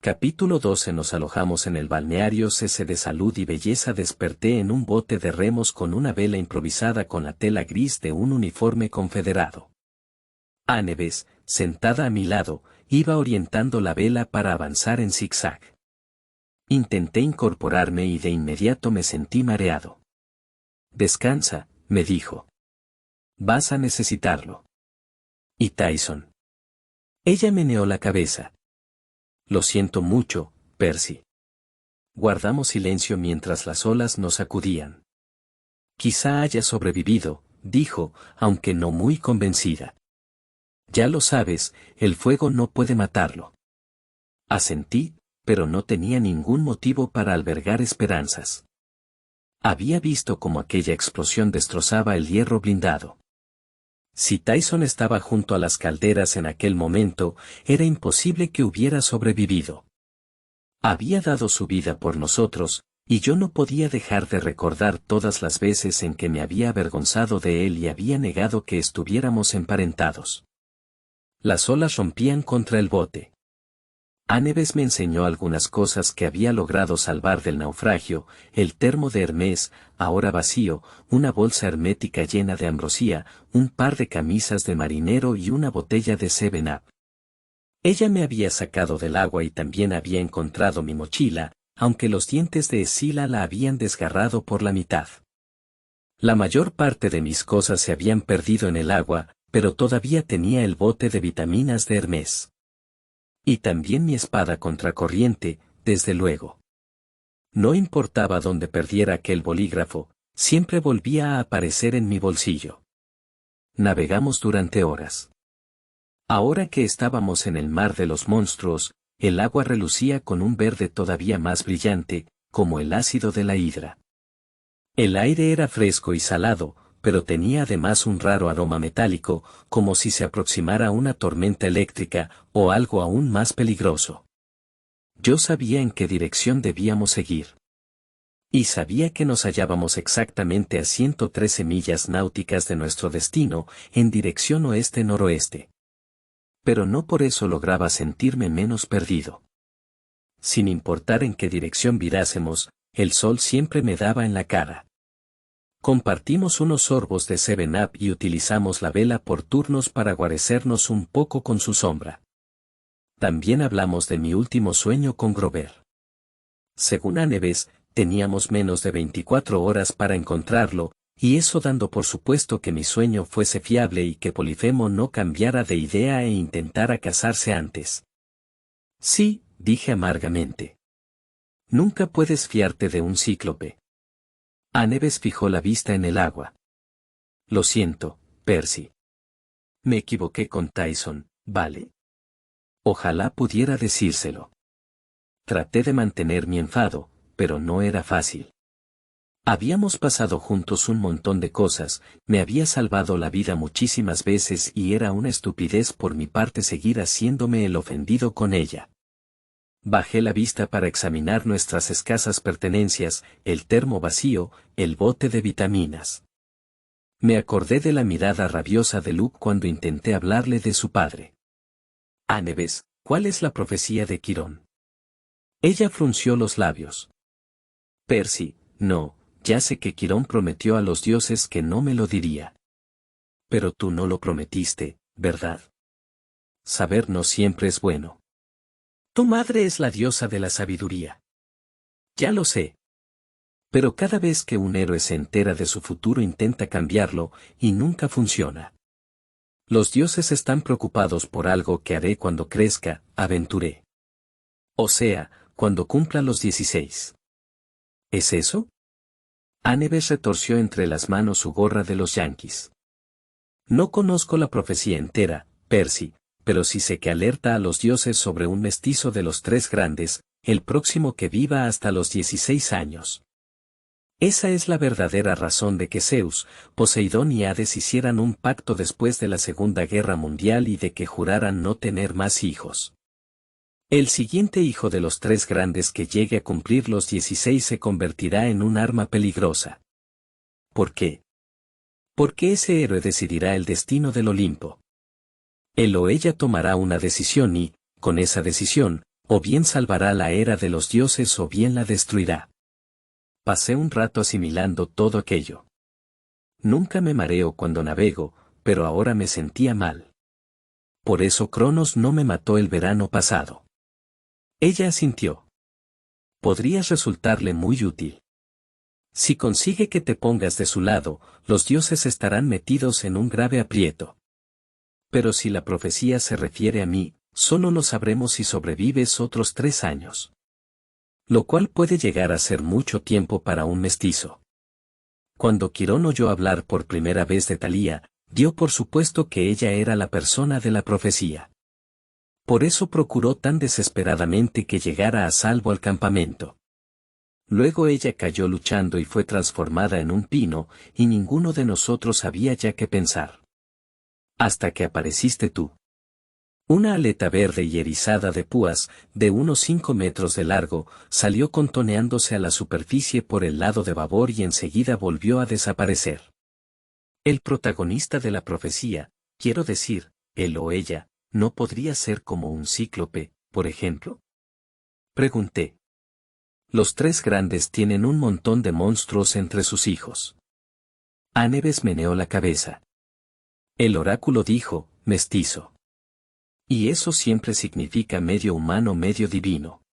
Capítulo 12. Nos alojamos en el balneario CC de Salud y Belleza. Desperté en un bote de remos con una vela improvisada con la tela gris de un uniforme confederado. Neves, sentada a mi lado, iba orientando la vela para avanzar en zigzag. Intenté incorporarme y de inmediato me sentí mareado. Descansa, me dijo. Vas a necesitarlo. ¿Y Tyson? Ella meneó la cabeza. Lo siento mucho, Percy. Guardamos silencio mientras las olas nos sacudían. Quizá haya sobrevivido, dijo, aunque no muy convencida. Ya lo sabes, el fuego no puede matarlo. Asentí, pero no tenía ningún motivo para albergar esperanzas. Había visto cómo aquella explosión destrozaba el hierro blindado. Si Tyson estaba junto a las calderas en aquel momento, era imposible que hubiera sobrevivido. Había dado su vida por nosotros, y yo no podía dejar de recordar todas las veces en que me había avergonzado de él y había negado que estuviéramos emparentados. Las olas rompían contra el bote. Neves me enseñó algunas cosas que había logrado salvar del naufragio: el termo de Hermès, ahora vacío, una bolsa hermética llena de ambrosía, un par de camisas de marinero y una botella de 7-Up. Ella me había sacado del agua y también había encontrado mi mochila, aunque los dientes de Escila la habían desgarrado por la mitad. La mayor parte de mis cosas se habían perdido en el agua, pero todavía tenía el bote de vitaminas de Hermès. Y también mi espada contracorriente, desde luego. No importaba dónde perdiera aquel bolígrafo, siempre volvía a aparecer en mi bolsillo. Navegamos durante horas. Ahora que estábamos en el mar de los monstruos, el agua relucía con un verde todavía más brillante, como el ácido de la hidra. El aire era fresco y salado, pero tenía además un raro aroma metálico, como si se aproximara una tormenta eléctrica, o algo aún más peligroso. Yo sabía en qué dirección debíamos seguir. Y sabía que nos hallábamos exactamente a 113 millas náuticas de nuestro destino, en dirección oeste-noroeste. Pero no por eso lograba sentirme menos perdido. Sin importar en qué dirección virásemos, el sol siempre me daba en la cara. Compartimos unos sorbos de 7-Up y utilizamos la vela por turnos para guarecernos un poco con su sombra. También hablamos de mi último sueño con Grover. Según Neves, teníamos menos de 24 horas para encontrarlo, y eso dando por supuesto que mi sueño fuese fiable y que Polifemo no cambiara de idea e intentara casarse antes. Sí, dije amargamente. Nunca puedes fiarte de un cíclope. Neves fijó la vista en el agua. Lo siento, Percy. Me equivoqué con Tyson, ¿vale? Ojalá pudiera decírselo. Traté de mantener mi enfado, pero no era fácil. Habíamos pasado juntos un montón de cosas, me había salvado la vida muchísimas veces y era una estupidez por mi parte seguir haciéndome el ofendido con ella. Bajé la vista para examinar nuestras escasas pertenencias, el termo vacío, el bote de vitaminas. Me acordé de la mirada rabiosa de Luke cuando intenté hablarle de su padre. Neves, ¿cuál es la profecía de Quirón? Ella frunció los labios. Percy, no, ya sé que Quirón prometió a los dioses que no me lo diría. Pero tú no lo prometiste, ¿verdad? Saber no siempre es bueno. Tu madre es la diosa de la sabiduría. Ya lo sé. Pero cada vez que un héroe se entera de su futuro intenta cambiarlo, y nunca funciona. Los dioses están preocupados por algo que haré cuando crezca, aventuré. O sea, cuando cumpla los 16. ¿Es eso? Neves retorció entre las manos su gorra de los Yankees. No conozco la profecía entera, Percy, pero sí sé que alerta a los dioses sobre un mestizo de los tres grandes, el próximo que viva hasta los 16 años. Esa es la verdadera razón de que Zeus, Poseidón y Hades hicieran un pacto después de la Segunda Guerra Mundial y de que juraran no tener más hijos. El siguiente hijo de los tres grandes que llegue a cumplir los 16 se convertirá en un arma peligrosa. ¿Por qué? Porque ese héroe decidirá el destino del Olimpo. Él o ella tomará una decisión y, con esa decisión, O bien salvará la era de los dioses o bien la destruirá. Pasé un rato asimilando todo aquello. Nunca me mareo cuando navego, pero ahora me sentía mal. Por eso Cronos no me mató el verano pasado. Ella asintió. Podrías resultarle muy útil. Si consigue que te pongas de su lado, los dioses estarán metidos en un grave aprieto. Pero si la profecía se refiere a mí, solo lo sabremos si sobrevives otros 3 años. Lo cual puede llegar a ser mucho tiempo para un mestizo. Cuando Quirón oyó hablar por primera vez de Thalía, dio por supuesto que ella era la persona de la profecía. Por eso procuró tan desesperadamente que llegara a salvo al campamento. Luego ella cayó luchando y fue transformada en un pino, y ninguno de nosotros sabía ya qué pensar. Hasta que apareciste tú. Una aleta verde y erizada de púas, de unos 5 metros de largo, salió contoneándose a la superficie por el lado de babor y enseguida volvió a desaparecer. El protagonista de la profecía, quiero decir, él o ella, ¿no podría ser como un cíclope, por ejemplo? Pregunté. Los 3 grandes tienen un montón de monstruos entre sus hijos. Anebes meneó la cabeza. El oráculo dijo, mestizo. Y eso siempre significa medio humano, medio divino.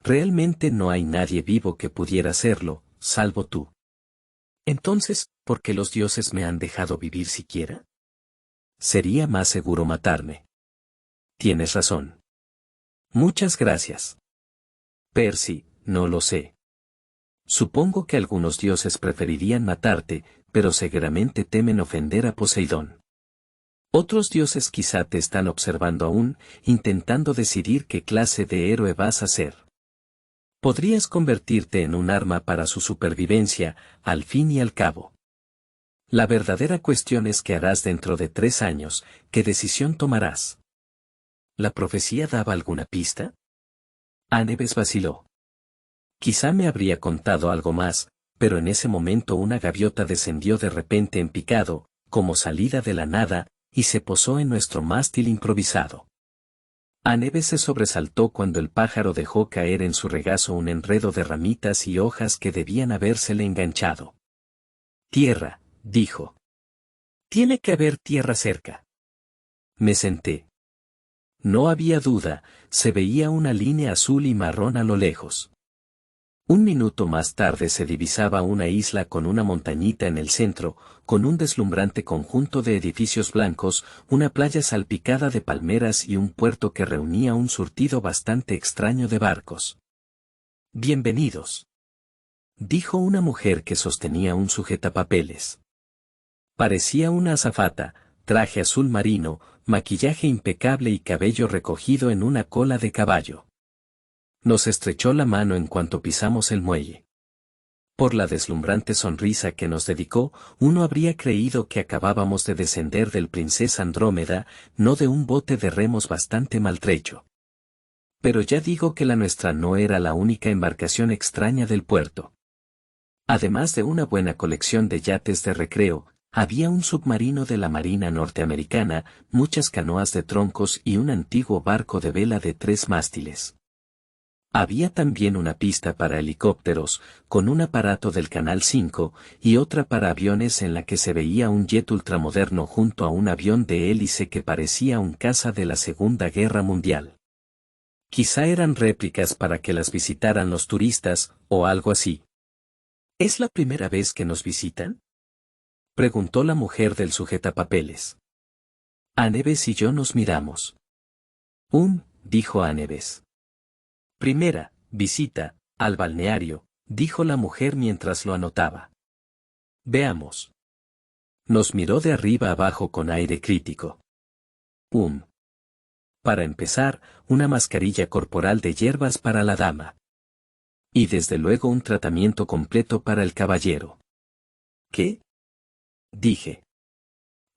Realmente no hay nadie vivo que pudiera serlo, salvo tú. Entonces, ¿por qué los dioses me han dejado vivir siquiera? Sería más seguro matarme. Tienes razón. Muchas gracias. Percy, no lo sé. Supongo que algunos dioses preferirían matarte, pero seguramente temen ofender a Poseidón. Otros dioses quizá te están observando aún, intentando decidir qué clase de héroe vas a ser. Podrías convertirte en un arma para su supervivencia, al fin y al cabo. La verdadera cuestión es qué harás dentro de 3 años, qué decisión tomarás. ¿La profecía daba alguna pista? Anebes vaciló. Quizá me habría contado algo más, pero en ese momento una gaviota descendió de repente en picado, como salida de la nada, y se posó en nuestro mástil improvisado. Anebes se sobresaltó cuando el pájaro dejó caer en su regazo un enredo de ramitas y hojas que debían habérsele enganchado. Tierra, dijo. Tiene que haber tierra cerca. Me senté. No había duda, se veía una línea azul y marrón a lo lejos. Un minuto más tarde se divisaba una isla con una montañita en el centro, con un deslumbrante conjunto de edificios blancos, una playa salpicada de palmeras y un puerto que reunía un surtido bastante extraño de barcos. Bienvenidos, dijo una mujer que sostenía un sujetapapeles. Parecía una azafata, traje azul marino, maquillaje impecable y cabello recogido en una cola de caballo. Nos estrechó la mano en cuanto pisamos el muelle. Por la deslumbrante sonrisa que nos dedicó, uno habría creído que acabábamos de descender del Princesa Andrómeda, no de un bote de remos bastante maltrecho. Pero ya digo que la nuestra no era la única embarcación extraña del puerto. Además de una buena colección de yates de recreo, había un submarino de la Marina norteamericana, muchas canoas de troncos y un antiguo barco de vela de 3 mástiles. Había también una pista para helicópteros, con un aparato del Canal 5, y otra para aviones en la que se veía un jet ultramoderno junto a un avión de hélice que parecía un caza de la Segunda Guerra Mundial. Quizá eran réplicas para que las visitaran los turistas, o algo así. ¿Es la primera vez que nos visitan?, preguntó la mujer del sujetapapeles. Anebes y yo nos miramos. Dijo Anebes. Primera visita al balneario, dijo la mujer mientras lo anotaba. Veamos. Nos miró de arriba abajo con aire crítico. Para empezar, una mascarilla corporal de hierbas para la dama. Y desde luego un tratamiento completo para el caballero. ¿Qué? Dije.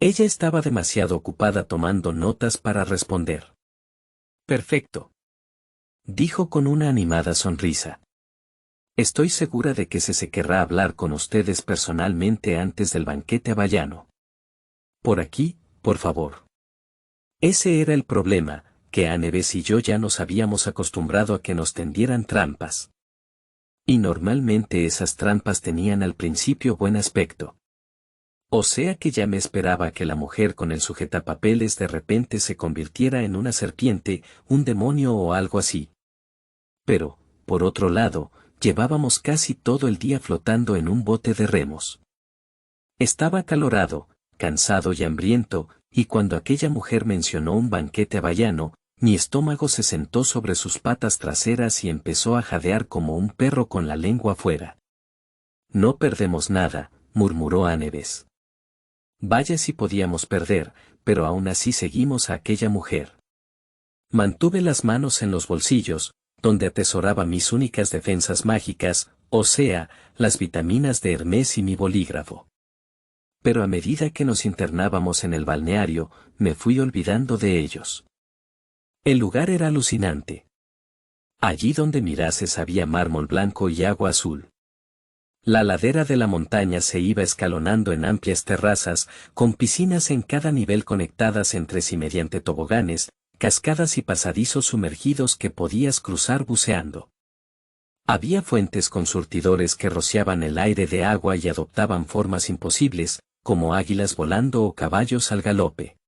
Ella estaba demasiado ocupada tomando notas para responder. Perfecto, dijo con una animada sonrisa. Estoy segura de que se querrá hablar con ustedes personalmente antes del banquete hawaiano. Por aquí, por favor. Ese era el problema, que Aneves y yo ya nos habíamos acostumbrado a que nos tendieran trampas. Y normalmente esas trampas tenían al principio buen aspecto. O sea que ya me esperaba que la mujer con el sujetapapeles de repente se convirtiera en una serpiente, un demonio o algo así. Pero, por otro lado, llevábamos casi todo el día flotando en un bote de remos. Estaba acalorado, cansado y hambriento, y cuando aquella mujer mencionó un banquete hawaiano, mi estómago se sentó sobre sus patas traseras y empezó a jadear como un perro con la lengua afuera. No perdemos nada, murmuró Aneves. Vaya si podíamos perder, pero aún así seguimos a aquella mujer. Mantuve las manos en los bolsillos, donde atesoraba mis únicas defensas mágicas, o sea, las vitaminas de Hermes y mi bolígrafo. Pero a medida que nos internábamos en el balneario, me fui olvidando de ellos. El lugar era alucinante. Allí donde mirases había mármol blanco y agua azul. La ladera de la montaña se iba escalonando en amplias terrazas, con piscinas en cada nivel conectadas entre sí mediante toboganes, cascadas y pasadizos sumergidos que podías cruzar buceando. Había fuentes con surtidores que rociaban el aire de agua y adoptaban formas imposibles, como águilas volando o caballos al galope.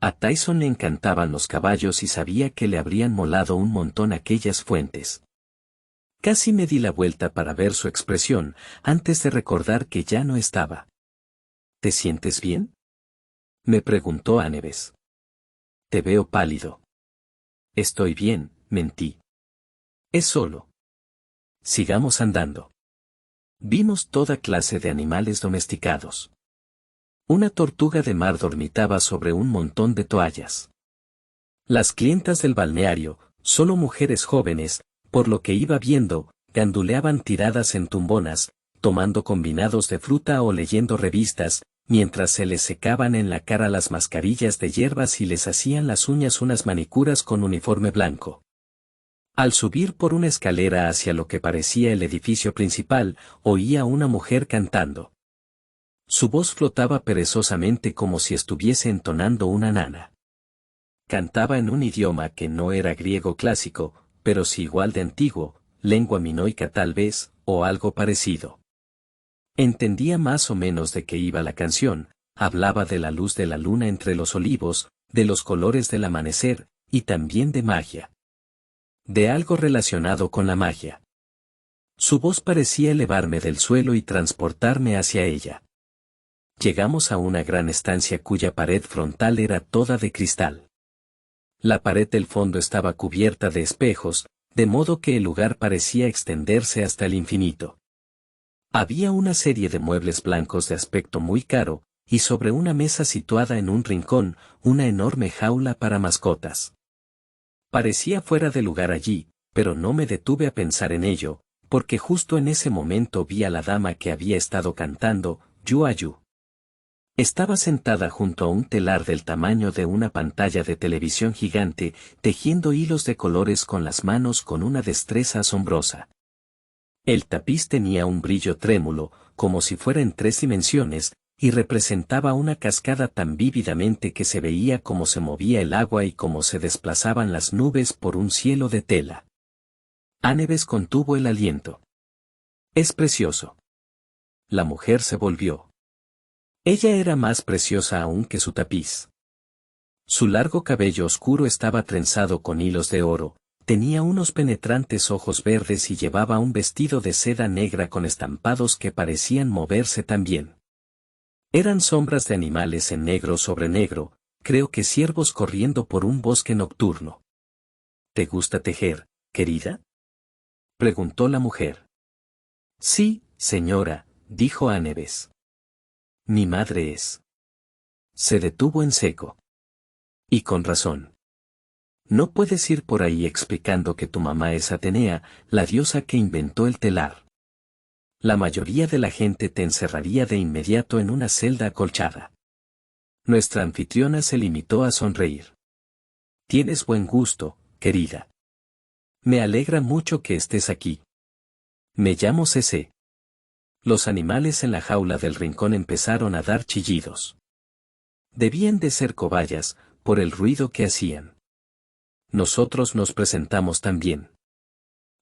A Tyson le encantaban los caballos y sabía que le habrían molado un montón aquellas fuentes. Casi me di la vuelta para ver su expresión, antes de recordar que ya no estaba. ¿Te sientes bien?, me preguntó Aneves. Te veo pálido. Estoy bien, mentí. Es solo. Sigamos andando. Vimos toda clase de animales domesticados. Una tortuga de mar dormitaba sobre un montón de toallas. Las clientas del balneario, solo mujeres jóvenes, por lo que iba viendo, ganduleaban tiradas en tumbonas, tomando combinados de fruta o leyendo revistas, mientras se les secaban en la cara las mascarillas de hierbas y les hacían las uñas unas manicuras con uniforme blanco. Al subir por una escalera hacia lo que parecía el edificio principal, oía a una mujer cantando. Su voz flotaba perezosamente como si estuviese entonando una nana. Cantaba en un idioma que no era griego clásico, pero sí igual de antiguo, lengua minoica tal vez, o algo parecido. Entendía más o menos de qué iba la canción, hablaba de la luz de la luna entre los olivos, de los colores del amanecer, y también de magia. De algo relacionado con la magia. Su voz parecía elevarme del suelo y transportarme hacia ella. Llegamos a una gran estancia cuya pared frontal era toda de cristal. La pared del fondo estaba cubierta de espejos, de modo que el lugar parecía extenderse hasta el infinito. Había una serie de muebles blancos de aspecto muy caro, y sobre una mesa situada en un rincón, una enorme jaula para mascotas. Parecía fuera de lugar allí, pero no me detuve a pensar en ello, porque justo en ese momento vi a la dama que había estado cantando, Yu Ayu. Estaba sentada junto a un telar del tamaño de una pantalla de televisión gigante, tejiendo hilos de colores con las manos con una destreza asombrosa. El tapiz tenía un brillo trémulo, como si fuera en 3 dimensiones, y representaba una cascada tan vívidamente que se veía cómo se movía el agua y cómo se desplazaban las nubes por un cielo de tela. Aneves contuvo el aliento. Es precioso. La mujer se volvió. Ella era más preciosa aún que su tapiz. Su largo cabello oscuro estaba trenzado con hilos de oro, tenía unos penetrantes ojos verdes y llevaba un vestido de seda negra con estampados que parecían moverse también. Eran sombras de animales en negro sobre negro, creo que ciervos corriendo por un bosque nocturno. ¿Te gusta tejer, querida?, preguntó la mujer. Sí, señora, dijo Aneves. Mi madre es. Se detuvo en seco. Y con razón. No puedes ir por ahí explicando que tu mamá es Atenea, la diosa que inventó el telar. La mayoría de la gente te encerraría de inmediato en una celda acolchada. Nuestra anfitriona se limitó a sonreír. Tienes buen gusto, querida. Me alegra mucho que estés aquí. Me llamo Cece. Los animales en la jaula del rincón empezaron a dar chillidos. Debían de ser cobayas, por el ruido que hacían. Nosotros nos presentamos también.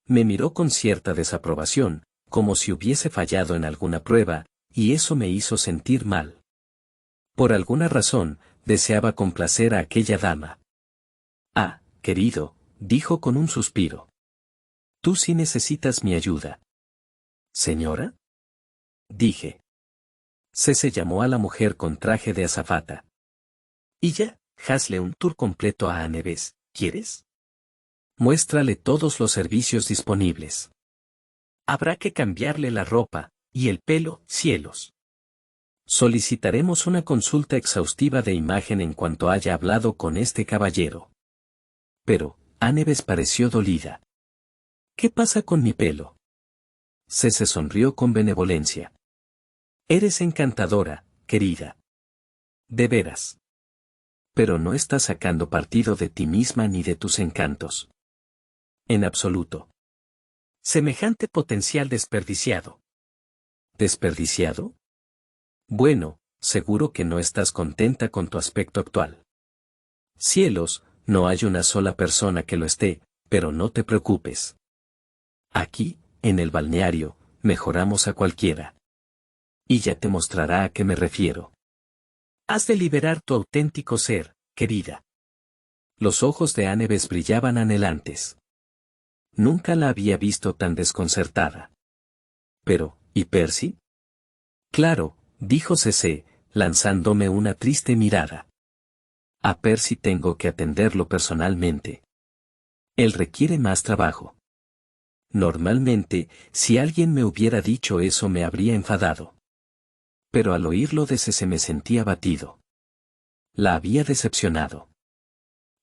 Me miró con cierta desaprobación, como si hubiese fallado en alguna prueba, y eso me hizo sentir mal. Por alguna razón, deseaba complacer a aquella dama. Ah, querido, dijo con un suspiro. Tú sí necesitas mi ayuda. ¿Señora? Dije. Se llamó a la mujer con traje de azafata. Y ya, hazle un tour completo a Aneves, ¿quieres? Muéstrale todos los servicios disponibles. Habrá que cambiarle la ropa, y el pelo, cielos. Solicitaremos una consulta exhaustiva de imagen en cuanto haya hablado con este caballero. Pero, Aneves pareció dolida. ¿Qué pasa con mi pelo? Se sonrió con benevolencia. Eres encantadora, querida. De veras. Pero no estás sacando partido de ti misma ni de tus encantos. En absoluto. Semejante potencial desperdiciado. ¿Desperdiciado? Bueno, seguro que no estás contenta con tu aspecto actual. Cielos, no hay una sola persona que lo esté, pero no te preocupes. Aquí, en el balneario, mejoramos a cualquiera. Y ya te mostrará a qué me refiero. Has de liberar tu auténtico ser, querida. Los ojos de Aneves brillaban anhelantes. Nunca la había visto tan desconcertada. Pero, ¿y Percy? Claro, dijo CC, lanzándome una triste mirada. A Percy tengo que atenderlo personalmente. Él requiere más trabajo. Normalmente, si alguien me hubiera dicho eso me habría enfadado. Pero al oírlo de CC me sentía abatido. La había decepcionado.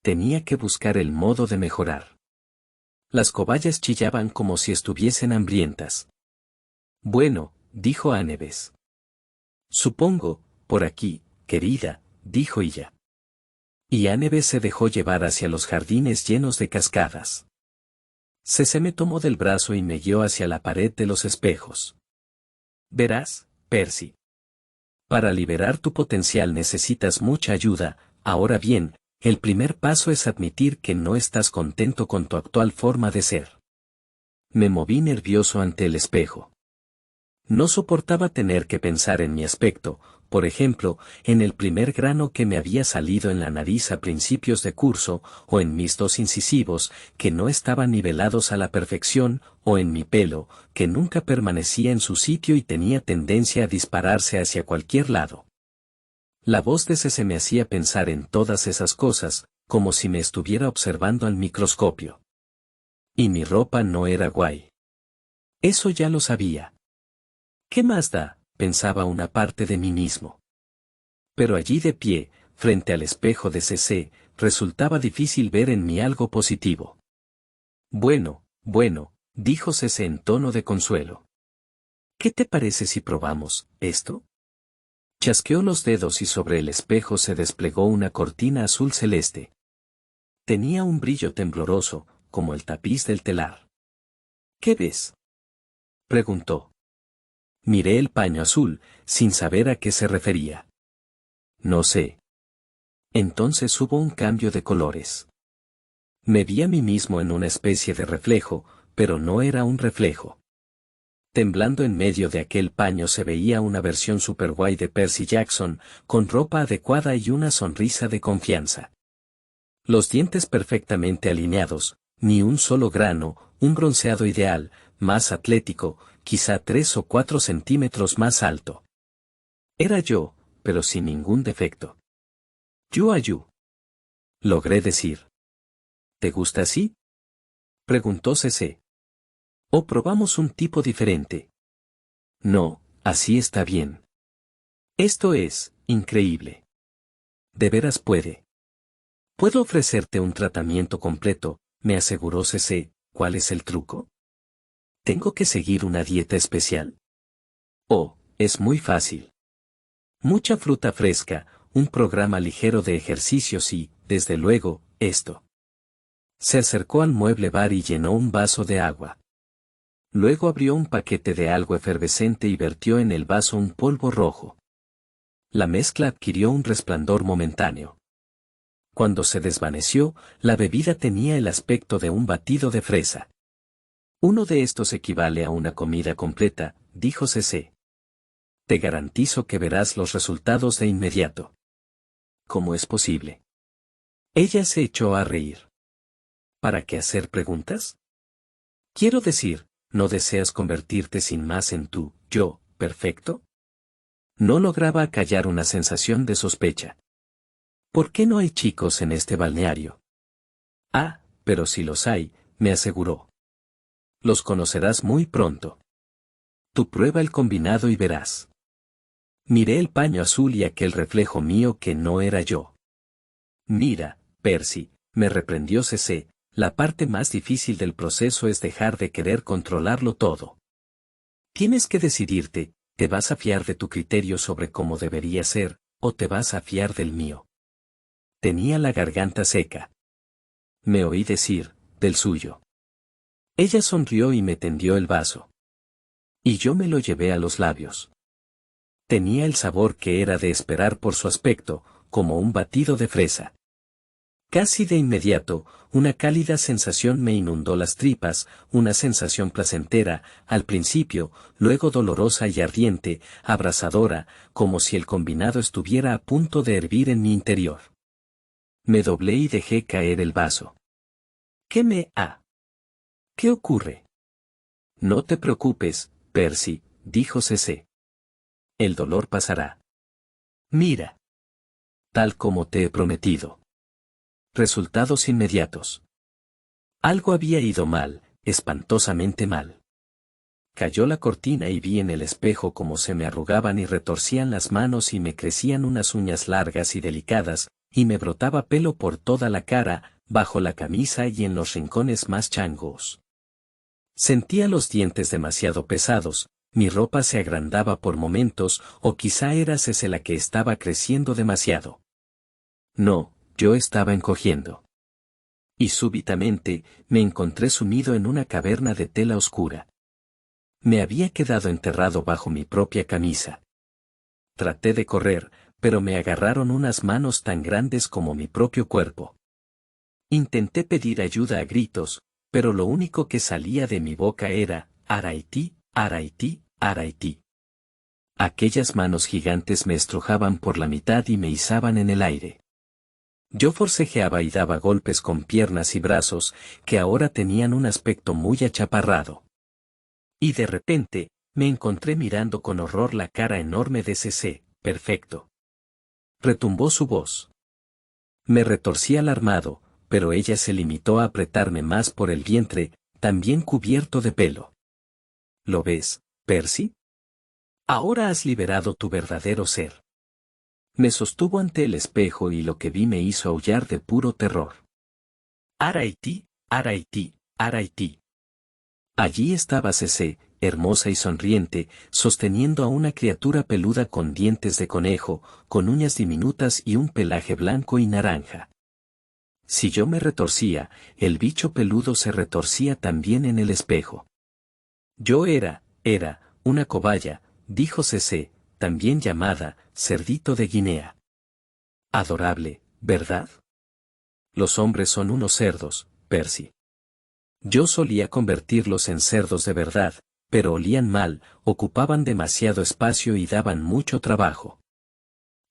Tenía que buscar el modo de mejorar. Las cobayas chillaban como si estuviesen hambrientas. Bueno, dijo Aneves. Supongo, por aquí, querida, dijo ella. Y Aneves se dejó llevar hacia los jardines llenos de cascadas. Se me tomó del brazo y me guió hacia la pared de los espejos. Verás, Percy. Para liberar tu potencial necesitas mucha ayuda, ahora bien, el primer paso es admitir que no estás contento con tu actual forma de ser. Me moví nervioso ante el espejo. No soportaba tener que pensar en mi aspecto, por ejemplo, en el primer grano que me había salido en la nariz a principios de curso, o en mis dos incisivos, que no estaban nivelados a la perfección, o en mi pelo, que nunca permanecía en su sitio y tenía tendencia a dispararse hacia cualquier lado. La voz de se me hacía pensar en todas esas cosas, como si me estuviera observando al microscopio. Y mi ropa no era guay. Eso ya lo sabía. ¿Qué más da?, pensaba una parte de mí mismo. Pero allí de pie, frente al espejo de CC, resultaba difícil ver en mí algo positivo. Bueno, dijo CC en tono de consuelo. ¿Qué te parece si probamos esto? Chasqueó los dedos y sobre el espejo se desplegó una cortina azul celeste. Tenía un brillo tembloroso, como el tapiz del telar. ¿Qué ves?, preguntó. Miré el paño azul, sin saber a qué se refería. No sé. Entonces hubo un cambio de colores. Me vi a mí mismo en una especie de reflejo, pero no era un reflejo. Temblando en medio de aquel paño se veía una versión super guay de Percy Jackson, con ropa adecuada y una sonrisa de confianza. Los dientes perfectamente alineados, ni un solo grano, un bronceado ideal, más atlético, quizá 3 o 4 centímetros más alto. Era yo, pero sin ningún defecto. You are you. Logré decir. ¿Te gusta así?, preguntó CC. ¿O probamos un tipo diferente? No, así está bien. Esto es increíble. De veras puede. Puedo ofrecerte un tratamiento completo, me aseguró CC. ¿Cuál es el truco? ¿Tengo que seguir una dieta especial? Oh, es muy fácil. Mucha fruta fresca, un programa ligero de ejercicios y, desde luego, esto. Se acercó al mueble bar y llenó un vaso de agua. Luego abrió un paquete de algo efervescente y vertió en el vaso un polvo rojo. La mezcla adquirió un resplandor momentáneo. Cuando se desvaneció, la bebida tenía el aspecto de un batido de fresa. Uno de estos equivale a una comida completa, dijo CC. Te garantizo que verás los resultados de inmediato. ¿Cómo es posible? Ella se echó a reír. ¿Para qué hacer preguntas? Quiero decir, ¿no deseas convertirte sin más en tu yo perfecto? No lograba acallar una sensación de sospecha. ¿Por qué no hay chicos en este balneario? Ah, pero si los hay, me aseguró. Los conocerás muy pronto. Tú prueba el combinado y verás. Miré el paño azul y aquel reflejo mío que no era yo. Mira, Percy, me reprendió CC, la parte más difícil del proceso es dejar de querer controlarlo todo. Tienes que decidirte, ¿te vas a fiar de tu criterio sobre cómo debería ser, o te vas a fiar del mío? Tenía la garganta seca. Me oí decir, del suyo. Ella sonrió y me tendió el vaso. Y yo me lo llevé a los labios. Tenía el sabor que era de esperar por su aspecto, como un batido de fresa. Casi de inmediato, una cálida sensación me inundó las tripas, una sensación placentera, al principio, luego dolorosa y ardiente, abrasadora, como si el combinado estuviera a punto de hervir en mi interior. Me doblé y dejé caer el vaso. ¿Qué ocurre? No te preocupes, Percy, dijo CC. El dolor pasará. Mira. Tal como te he prometido. Resultados inmediatos. Algo había ido mal, espantosamente mal. Cayó la cortina y vi en el espejo cómo se me arrugaban y retorcían las manos y me crecían unas uñas largas y delicadas, y me brotaba pelo por toda la cara, bajo la camisa y en los rincones más changos. Sentía los dientes demasiado pesados, mi ropa se agrandaba por momentos, o quizá era ese la que estaba creciendo demasiado. No, yo estaba encogiendo. Y súbitamente, me encontré sumido en una caverna de tela oscura. Me había quedado enterrado bajo mi propia camisa. Traté de correr, pero me agarraron unas manos tan grandes como mi propio cuerpo. Intenté pedir ayuda a gritos, pero lo único que salía de mi boca era, Araití, Araití, Araití. Aquellas manos gigantes me estrujaban por la mitad y me izaban en el aire. Yo forcejeaba y daba golpes con piernas y brazos, que ahora tenían un aspecto muy achaparrado. Y de repente, me encontré mirando con horror la cara enorme de CC, perfecto. Retumbó su voz. Me retorcí alarmado, pero ella se limitó a apretarme más por el vientre, también cubierto de pelo. ¿Lo ves, Percy? Ahora has liberado tu verdadero ser. Me sostuvo ante el espejo y lo que vi me hizo aullar de puro terror. Araití, Araití, Araití. Allí estaba CC, hermosa y sonriente, sosteniendo a una criatura peluda con dientes de conejo, con uñas diminutas y un pelaje blanco y naranja. Si yo me retorcía, el bicho peludo se retorcía también en el espejo. Yo era, una cobaya, dijo CC, también llamada, cerdito de Guinea. Adorable, ¿verdad? Los hombres son unos cerdos, Percy. Yo solía convertirlos en cerdos de verdad, pero olían mal, ocupaban demasiado espacio y daban mucho trabajo.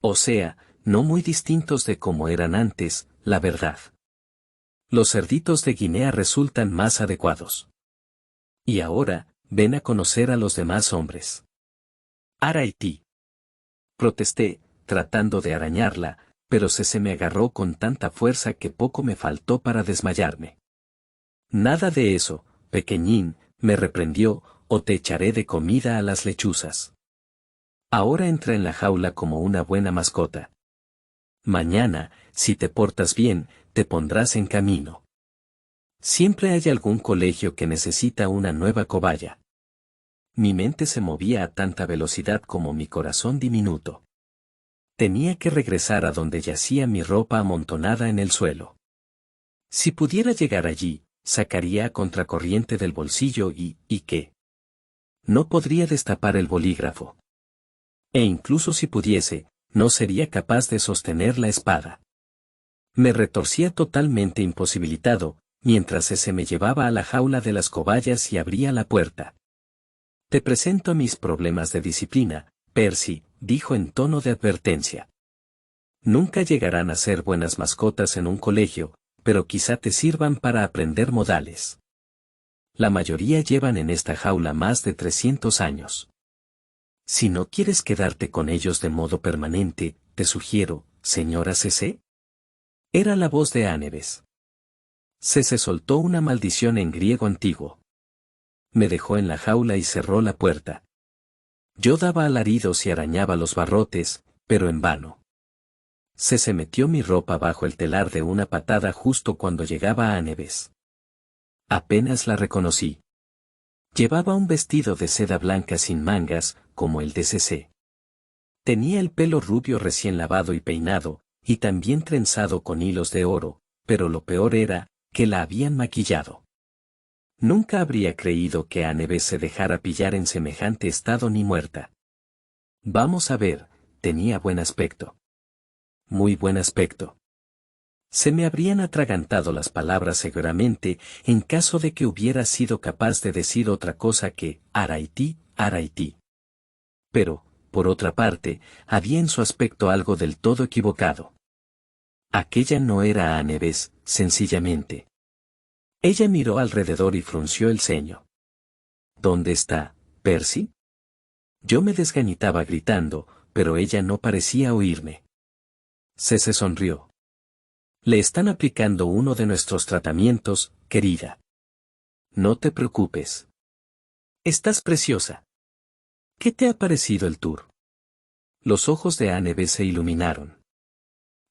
O sea, no muy distintos de como eran antes, la verdad. Los cerditos de Guinea resultan más adecuados. Y ahora, ven a conocer a los demás hombres. Araití. Protesté, tratando de arañarla, pero se me agarró con tanta fuerza que poco me faltó para desmayarme. Nada de eso, pequeñín, me reprendió, o te echaré de comida a las lechuzas. Ahora entra en la jaula como una buena mascota. Mañana, si te portas bien, te pondrás en camino. Siempre hay algún colegio que necesita una nueva cobaya. Mi mente se movía a tanta velocidad como mi corazón diminuto. Tenía que regresar a donde yacía mi ropa amontonada en el suelo. Si pudiera llegar allí, sacaría a contracorriente del bolsillo ¿y qué? No podría destapar el bolígrafo. E incluso si pudiese, no sería capaz de sostener la espada. Me retorcía totalmente imposibilitado, mientras ese me llevaba a la jaula de las cobayas y abría la puerta. Te presento mis problemas de disciplina, Percy, dijo en tono de advertencia. Nunca llegarán a ser buenas mascotas en un colegio, pero quizá te sirvan para aprender modales. La mayoría llevan en esta jaula más de 300 años. Si no quieres quedarte con ellos de modo permanente, te sugiero, señora CC. Era la voz de Annebeth. CC soltó una maldición en griego antiguo. Me dejó en la jaula y cerró la puerta. Yo daba alaridos y arañaba los barrotes, pero en vano. CC metió mi ropa bajo el telar de una patada justo cuando llegaba a Annebeth. Apenas la reconocí. Llevaba un vestido de seda blanca sin mangas, como el de CC. Tenía el pelo rubio recién lavado y peinado, y también trenzado con hilos de oro, pero lo peor era, que la habían maquillado. Nunca habría creído que Annebeth se dejara pillar en semejante estado ni muerta. Vamos a ver, tenía buen aspecto. Muy buen aspecto. Se me habrían atragantado las palabras seguramente, en caso de que hubiera sido capaz de decir otra cosa que Araití, Araití. Pero, por otra parte, había en su aspecto algo del todo equivocado. Aquella no era Annebeth, sencillamente. Ella miró alrededor y frunció el ceño. ¿Dónde está, Percy? Yo me desgañitaba gritando, pero ella no parecía oírme. Se sonrió. Le están aplicando uno de nuestros tratamientos, querida. No te preocupes. Estás preciosa. ¿Qué te ha parecido el tour? Los ojos de Annebeth se iluminaron.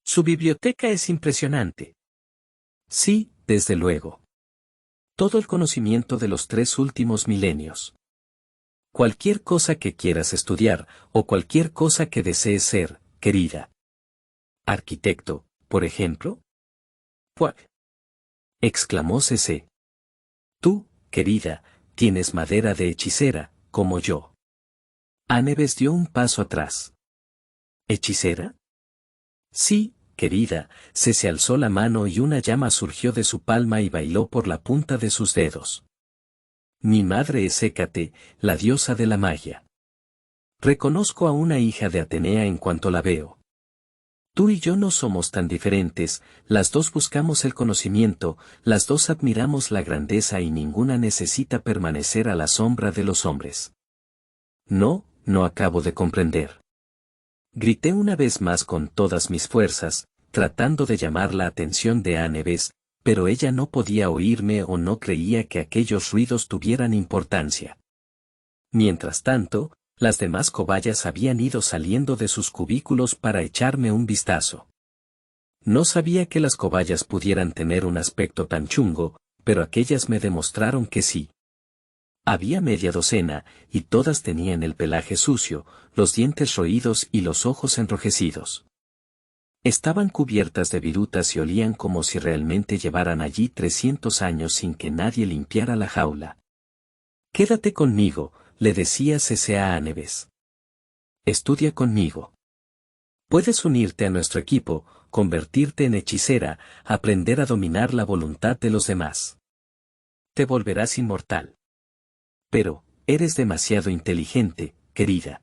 Su biblioteca es impresionante. Sí, desde luego. Todo el conocimiento de los 3 últimos milenios. Cualquier cosa que quieras estudiar, o cualquier cosa que desees ser, querida. Arquitecto, por ejemplo. ¡Puac! Exclamó CC. Tú, querida, tienes madera de hechicera, como yo. Annebeth dio un paso atrás. ¿Hechicera? Sí, querida, se alzó la mano y una llama surgió de su palma y bailó por la punta de sus dedos. Mi madre es Hécate, la diosa de la magia. Reconozco a una hija de Atenea en cuanto la veo. Tú y yo no somos tan diferentes, las dos buscamos el conocimiento, las dos admiramos la grandeza y ninguna necesita permanecer a la sombra de los hombres. No acabo de comprender. Grité una vez más con todas mis fuerzas, tratando de llamar la atención de Annebeth, pero ella no podía oírme o no creía que aquellos ruidos tuvieran importancia. Mientras tanto, las demás cobayas habían ido saliendo de sus cubículos para echarme un vistazo. No sabía que las cobayas pudieran tener un aspecto tan chungo, pero aquellas me demostraron que sí. Había media docena, y todas tenían el pelaje sucio, los dientes roídos y los ojos enrojecidos. Estaban cubiertas de virutas y olían como si realmente llevaran allí 300 años sin que nadie limpiara la jaula. Quédate conmigo, le decía CC a Annebeth. Estudia conmigo. Puedes unirte a nuestro equipo, convertirte en hechicera, aprender a dominar la voluntad de los demás. Te volverás inmortal. Pero, eres demasiado inteligente, querida.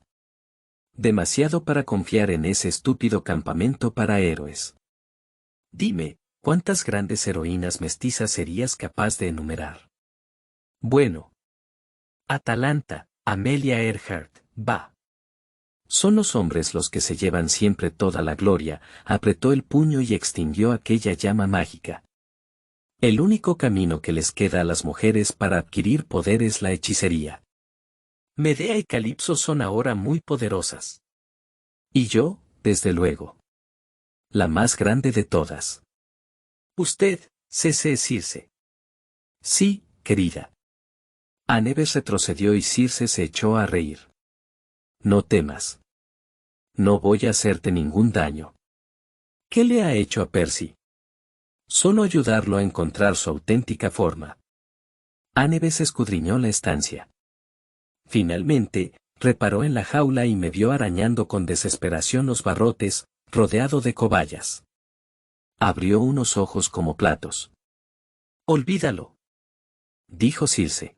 Demasiado para confiar en ese estúpido campamento para héroes. Dime, ¿cuántas grandes heroínas mestizas serías capaz de enumerar? Bueno. Atalanta, Amelia Earhart, va. Son los hombres los que se llevan siempre toda la gloria, apretó el puño y extinguió aquella llama mágica. El único camino que les queda a las mujeres para adquirir poder es la hechicería. Medea y Calipso son ahora muy poderosas. Y yo, desde luego. La más grande de todas. Usted, CC es Circe. Sí, querida. Annebeth retrocedió y Circe se echó a reír. No temas. No voy a hacerte ningún daño. ¿Qué le ha hecho a Percy? Solo ayudarlo a encontrar su auténtica forma. Annebeth escudriñó la estancia. Finalmente, reparó en la jaula y me vio arañando con desesperación los barrotes, rodeado de cobayas. Abrió unos ojos como platos. «Olvídalo», dijo Circe.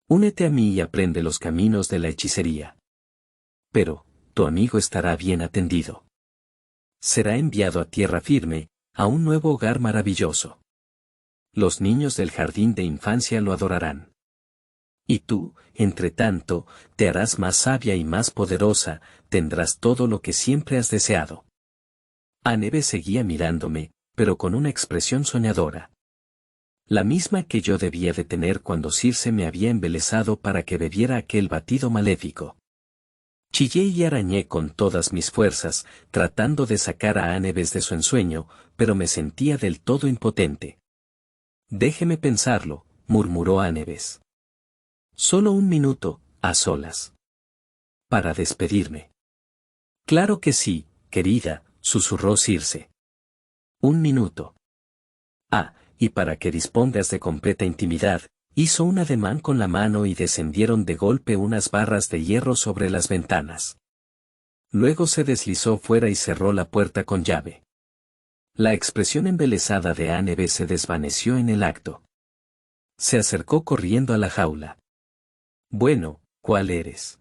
«Únete a mí y aprende los caminos de la hechicería. Pero, tu amigo estará bien atendido. Será enviado a tierra firme, a un nuevo hogar maravilloso. Los niños del jardín de infancia lo adorarán. Y tú, entre tanto, te harás más sabia y más poderosa, tendrás todo lo que siempre has deseado». Anebe seguía mirándome, pero con una expresión soñadora. La misma que yo debía de tener cuando Circe me había embelesado para que bebiera aquel batido maléfico. Chillé y arañé con todas mis fuerzas, tratando de sacar a Anebes de su ensueño, pero me sentía del todo impotente. «Déjeme pensarlo», murmuró Anebes. «Solo un minuto, a solas. Para despedirme». «Claro que sí, querida», susurró Circe. «Un minuto». «Ah, y para que dispongas de completa intimidad», hizo un ademán con la mano y descendieron de golpe unas barras de hierro sobre las ventanas. Luego se deslizó fuera y cerró la puerta con llave. La expresión embelesada de Anebes se desvaneció en el acto. Se acercó corriendo a la jaula. «Bueno, ¿cuál eres?».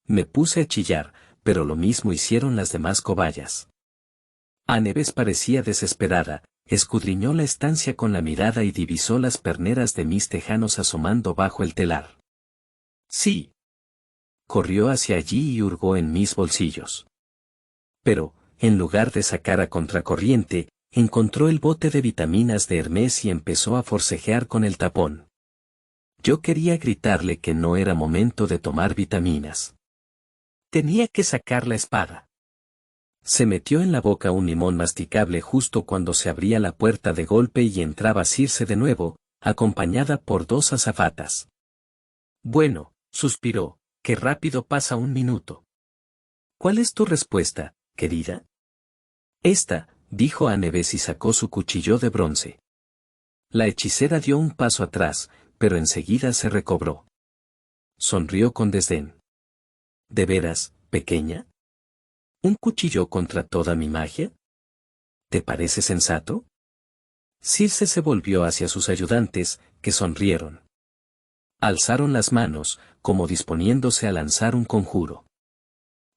Me puse a chillar, pero lo mismo hicieron las demás cobayas. Anebes parecía desesperada, escudriñó la estancia con la mirada y divisó las perneras de mis tejanos asomando bajo el telar. «Sí». Corrió hacia allí y hurgó en mis bolsillos. Pero, en lugar de sacar a contracorriente, encontró el bote de vitaminas de Hermes y empezó a forcejear con el tapón. Yo quería gritarle que no era momento de tomar vitaminas. Tenía que sacar la espada. Se metió en la boca un limón masticable justo cuando se abría la puerta de golpe y entraba Circe de nuevo, acompañada por 2 azafatas. «Bueno», suspiró, «qué rápido pasa un minuto». «¿Cuál es tu respuesta, querida?». «Esta», dijo Anebes y sacó su cuchillo de bronce. La hechicera dio un paso atrás, pero enseguida se recobró. Sonrió con desdén. «¿De veras, pequeña? ¿Un cuchillo contra toda mi magia? ¿Te parece sensato?». Circe se volvió hacia sus ayudantes, que sonrieron. Alzaron las manos, como disponiéndose a lanzar un conjuro.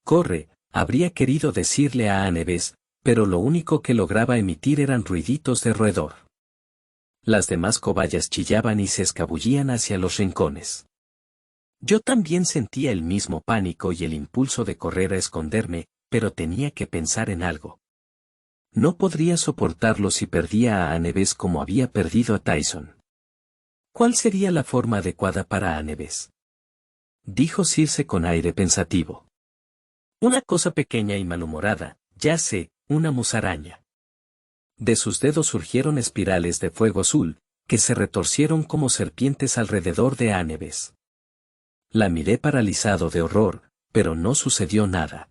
«Corre», habría querido decirle a Anebes, pero lo único que lograba emitir eran ruiditos de roedor. Las demás cobayas chillaban y se escabullían hacia los rincones. Yo también sentía el mismo pánico y el impulso de correr a esconderme, pero tenía que pensar en algo. No podría soportarlo si perdía a Anebes como había perdido a Tyson. ¿Cuál sería la forma adecuada para Anebes?, dijo Circe con aire pensativo. «Una cosa pequeña y malhumorada, ya sé, una musaraña». De sus dedos surgieron espirales de fuego azul, que se retorcieron como serpientes alrededor de Anebes. La miré paralizado de horror, pero no sucedió nada.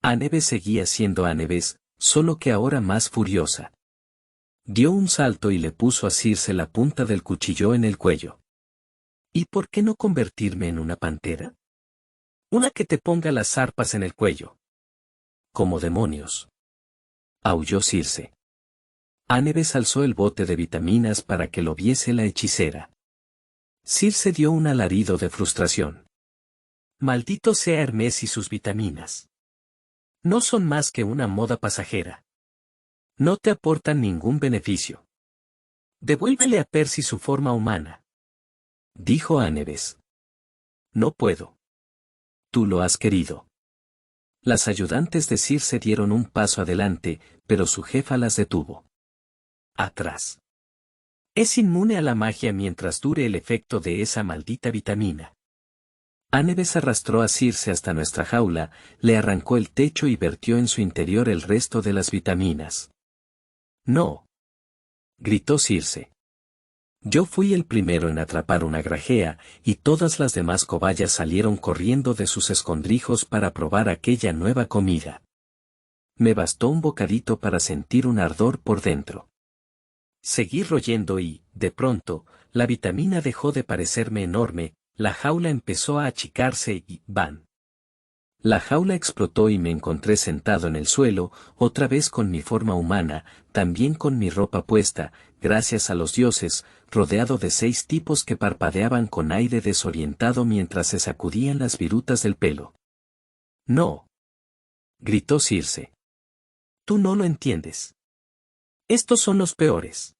Anebes seguía siendo Anebes, solo que ahora más furiosa. Dio un salto y le puso a Circe la punta del cuchillo en el cuello. «¿Y por qué no convertirme en una pantera? Una que te ponga las zarpas en el cuello». «Como demonios», aulló Circe. Anebes alzó el bote de vitaminas para que lo viese la hechicera. Circe dio un alarido de frustración. «Maldito sea Hermes y sus vitaminas. No son más que una moda pasajera. No te aportan ningún beneficio. Devuélvele a Percy su forma humana», dijo Anebes. «No puedo. Tú lo has querido». Las ayudantes de Circe dieron un paso adelante, pero su jefa las detuvo. «Atrás. Es inmune a la magia mientras dure el efecto de esa maldita vitamina». Anebes arrastró a Circe hasta nuestra jaula, le arrancó el techo y vertió en su interior el resto de las vitaminas. «No», gritó Circe. Yo fui el primero en atrapar una grajea, y todas las demás cobayas salieron corriendo de sus escondrijos para probar aquella nueva comida. Me bastó un bocadito para sentir un ardor por dentro. Seguí royendo y, de pronto, la vitamina dejó de parecerme enorme, la jaula empezó a achicarse y ¡bam! La jaula explotó y me encontré sentado en el suelo, otra vez con mi forma humana, también con mi ropa puesta, gracias a los dioses, rodeado de 6 tipos que parpadeaban con aire desorientado mientras se sacudían las virutas del pelo. «No», gritó Circe. «Tú no lo entiendes. Estos son los peores».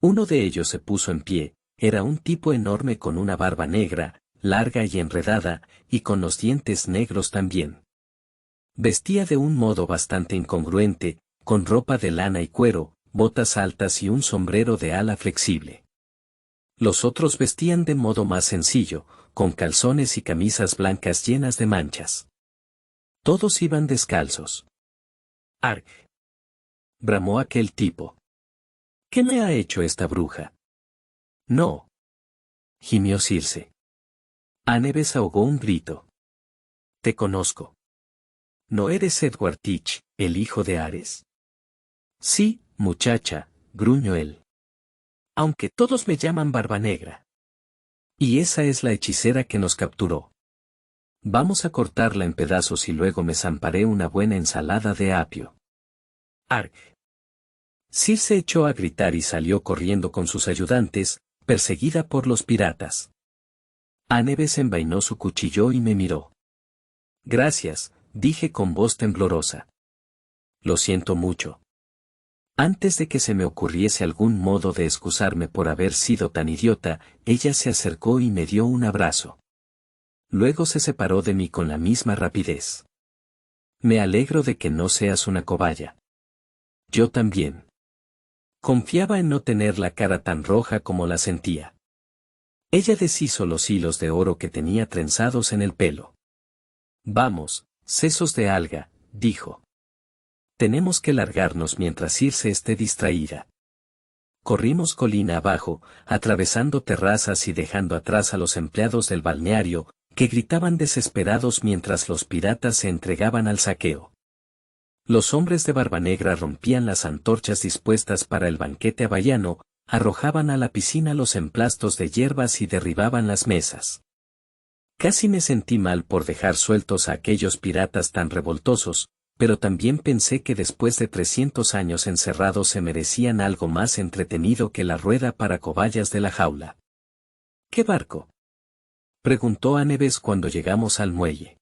Uno de ellos se puso en pie, era un tipo enorme con una barba negra, larga y enredada, y con los dientes negros también. Vestía de un modo bastante incongruente, con ropa de lana y cuero, botas altas y un sombrero de ala flexible. Los otros vestían de modo más sencillo, con calzones y camisas blancas llenas de manchas. Todos iban descalzos. «Arg», bramó aquel tipo. «¿Qué me ha hecho esta bruja?» «No», gimió Circe. Anebes ahogó un grito. «Te conozco. ¿No eres Edward Teach, el hijo de Ares?» «Sí, muchacha», gruñó él. «Aunque todos me llaman Barba Negra. Y esa es la hechicera que nos capturó. Vamos a cortarla en pedazos y luego me zamparé una buena ensalada de apio». «Arg». Circe echó a gritar y salió corriendo con sus ayudantes, perseguida por los piratas. Anebes envainó su cuchillo y me miró. «Gracias», dije con voz temblorosa. «Lo siento mucho». Antes de que se me ocurriese algún modo de excusarme por haber sido tan idiota, ella se acercó y me dio un abrazo. Luego se separó de mí con la misma rapidez. «Me alegro de que no seas una cobaya». Yo también. Confiaba en no tener la cara tan roja como la sentía. Ella deshizo los hilos de oro que tenía trenzados en el pelo. «Vamos, sesos de alga», dijo. «Tenemos que largarnos mientras Circe esté distraída». Corrimos colina abajo, atravesando terrazas y dejando atrás a los empleados del balneario, que gritaban desesperados mientras los piratas se entregaban al saqueo. Los hombres de Barba Negra rompían las antorchas dispuestas para el banquete hawaiano, arrojaban a la piscina los emplastos de hierbas y derribaban las mesas. Casi me sentí mal por dejar sueltos a aquellos piratas tan revoltosos, pero también pensé que después de 300 años encerrados se merecían algo más entretenido que la rueda para cobayas de la jaula. «¿Qué barco?», preguntó Anebes cuando llegamos al muelle.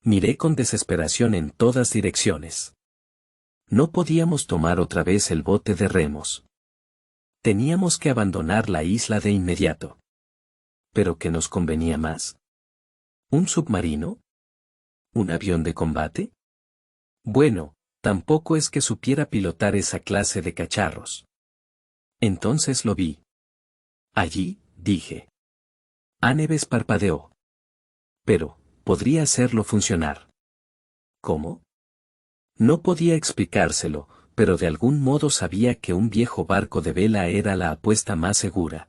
Miré con desesperación en todas direcciones. No podíamos tomar otra vez el bote de remos. Teníamos que abandonar la isla de inmediato. ¿Pero qué nos convenía más? ¿Un submarino? ¿Un avión de combate? Bueno, tampoco es que supiera pilotar esa clase de cacharros. Entonces lo vi. «Allí», dije. Anebes parpadeó. «Pero, podría hacerlo funcionar». «¿Cómo?». No podía explicárselo, pero de algún modo sabía que un viejo barco de vela era la apuesta más segura.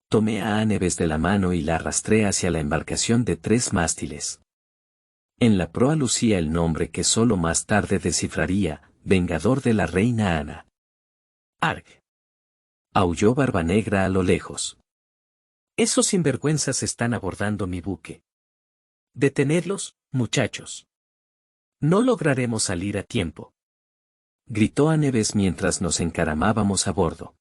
Tomé a Anebes de la mano y la arrastré hacia la embarcación de 3 mástiles. En la proa lucía el nombre que solo más tarde descifraría, Vengador de la Reina Ana. «Arg», aulló Barba Negra a lo lejos. «Esos sinvergüenzas están abordando mi buque. Detenedlos, muchachos. No lograremos salir a tiempo», gritó Anebes mientras nos encaramábamos a bordo.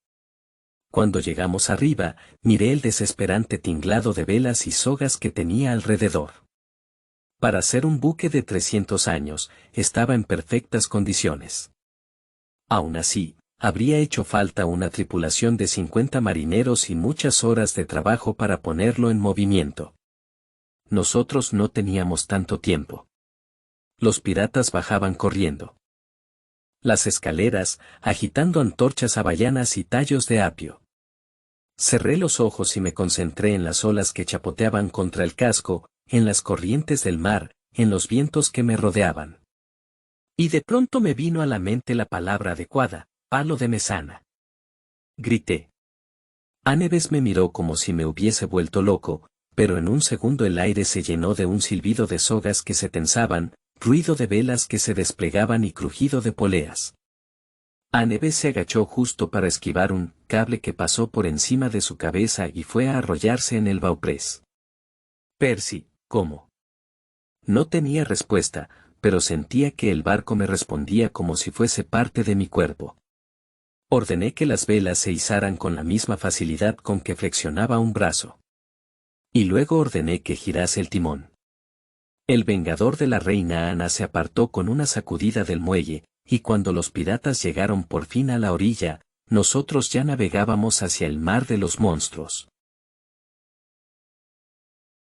Cuando llegamos arriba, miré el desesperante tinglado de velas y sogas que tenía alrededor. Para ser un buque de 300 años, estaba en perfectas condiciones. Aún así, habría hecho falta una tripulación de 50 marineros y muchas horas de trabajo para ponerlo en movimiento. Nosotros no teníamos tanto tiempo. Los piratas bajaban corriendo las escaleras, agitando antorchas hawaianas y tallos de apio. Cerré los ojos y me concentré en las olas que chapoteaban contra el casco, en las corrientes del mar, en los vientos que me rodeaban. Y de pronto me vino a la mente la palabra adecuada: «palo de mesana». Grité. Anebes me miró como si me hubiese vuelto loco, pero en un segundo el aire se llenó de un silbido de sogas que se tensaban, ruido de velas que se desplegaban y crujido de poleas. Anebes se agachó justo para esquivar un cable que pasó por encima de su cabeza y fue a arrollarse en el bauprés. «Percy, ¿cómo?». No tenía respuesta, pero sentía que el barco me respondía como si fuese parte de mi cuerpo. Ordené que las velas se izaran con la misma facilidad con que flexionaba un brazo. Y luego ordené que girase el timón. El vengador de la reina Ana se apartó con una sacudida del muelle, y cuando los piratas llegaron por fin a la orilla, nosotros ya navegábamos hacia el mar de los monstruos.